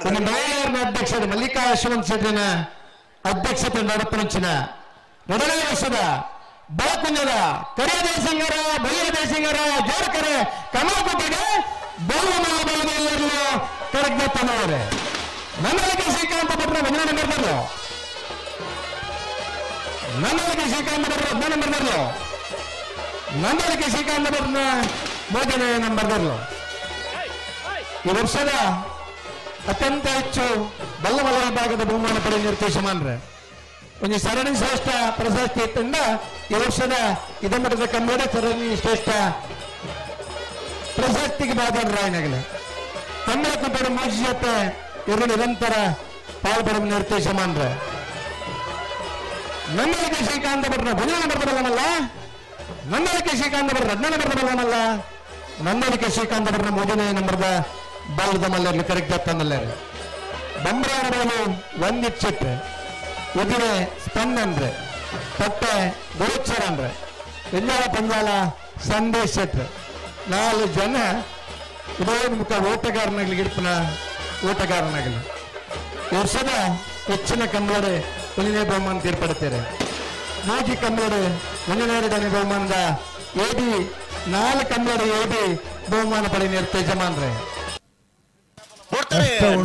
ಒಂದು ಮೇಯರ್ನ ಅಧ್ಯಕ್ಷರು ಮಲ್ಲಿಕಾ ಯಶವಂತ್ ಶೆಟ್ಟಿನ ಅಧ್ಯಕ್ಷತೆ ನಡಪುಂಚಿನ 2ನೇ ವರ್ಷದ ಬಾಕುಂಜದ ಕರಿಯ ದೇಸಿಂಗರ ಬಲಿಯ ದೇಸಿಂಗರ ಜೋರ್ಕರೆ ಕಮಲಗುಟ್ಟಿಗೆ ಬಹುಮಾನ ಬಲದೆಲ್ಲರೂ ಕರೆಕ್ಟನವರೇ ನನ್ನಲ್ಲಿಗೆ ಶ್ರೀಕಾಂತ ಭಟ್ರ ಮೊದಲನೇ ನಂಬರ್ ಬರ್ಲು ನನ್ನಲ್ಲಿಗೆ ಶ್ರೀಕಾಂತ ಭಟ್ರ 10ನೇ ನಂಬರ್ ಬರ್ಲು ನನ್ನಲ್ಲಿಗೆ ಶ್ರೀಕಾಂತ ಭಟ್ರನ 3ನೇ ನಂಬರ್ ಬರ್ಲು ಈ ವರ್ಷದ ಅತ್ಯಂತ ಹೆಚ್ಚು ಬಲ್ಲಬಲ ವಿಭಾಗದ ಬಹುಮಾನ ಪಡೆಯ ನಿರ್ದೇಶಮಾನ್ರೆ ಒಂದು ಸರಣಿ ಶ್ರೇಷ್ಠ ಪ್ರಶಸ್ತಿ ಇತ್ತಂದ ಈ ವರ್ಷದ ಇದಮಠದ ಕನ್ನಡ ಸರಣಿ ಶ್ರೇಷ್ಠ ಪ್ರಶಸ್ತಿಗೆ ಬಾದರಾಯನಾಗಲಿ ಕನ್ನಡ ಕುಟುಂಬ ಮೂಜಿ ಜೊತೆ ಇವರು ನಿರಂತರ ಪಾಲ್ಪಡುವ ನಿರ್ದೇಶಮಾನ್ರೆ ನನ್ನಲ್ಲಿಗೆ ಶ್ರೀಕಾಂತ ಭಟ್ರ 1ನೇ ನಂಬರ್ ಬರಲ್ಲನಲ್ಲ ನನ್ನಲ್ಲಿಗೆ ಶ್ರೀಕಾಂತ ಭಟ್ರ 10ನೇ ನಂಬರ್ ಬರಲ್ಲನಲ್ಲ ನನ್ನಲ್ಲಿಗೆ ಶ್ರೀಕಾಂತ ಭಟ್ರ 3ನೇ ನಂಬರ್ದ ಬಾಲದ ಮಲ್ಲಲ್ಲಿ ಕರೆಕ್ಟ್ ತಂದಲ್ಲೇ ಬಂಬ್ರಾಣಗಳು ಒಂದಿಚ್ಚಿಟ್ರೆ ಉದಿರೆ ಸ್ಪಂದನ್ರೆ ಪಟ್ಟೆ ಗುರುಚರನ್ರೆ ಎಂಜಾಲ ಪಂಜಾಲ ಸಂದೇಶ್ ಶೆಟ್ರೆ 4 ಜನ ಉದಯೋನ್ಮುಖ ಓಟಗಾರನಾಗಲಿ ಗಿಡ್ಪನ ಓಟಗಾರನಾಗಲಿ ವರ್ಷದ ಹೆಚ್ಚಿನ ಕಂಬಳಡೆ 1ನೇ ಬಹುಮಾನ ತೀರ್ಪಡುತ್ತಾರೆ ಮೂಜಿ ಕಂಬಳಡೆ 1ನೇ ಬಹುಮಾನದ ಏಡಿ 4 ಕಂಬಳಡೆ ಏಡಿ ಬಹುಮಾನ ಪಡೆಯ ನಿರ್ದೇಶಮಾನ್ರೆ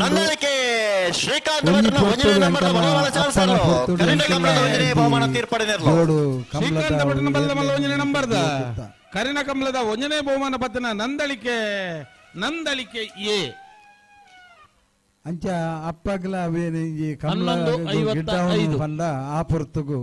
ನನ್ನಳಿಕೆ ಶ್ರೀಕಾಂತ್ ಭಟ್ರನ 1ನೇ ನಂಬರ್ನ ಬಹುಮಾನ ಚಾನ್ಸಲ್ ಕರಿನ ಕಮಲದ 1ನೇ ಬಹುಮಾನ ತೀರ್ಪಡಿನಿರಲು ಶ್ರೀಕಾಂತ್ ಭಟ್ರನ ಬಲ್ಲಮಲ್ಲ 1ನೇ ನಂಬರ್ದ ಕರಿನ ಕಮಲದ 1ನೇ ಬಹುಮಾನ ಪತ್ತನ ನಂದಳಿಕೆ ಎ ಅಂಚ ಅಪ್ಪಗಲ ಕಮಲ ಗಿಡ್ಡ ಪಂಡ ಆ ಪುರ್ತುಗು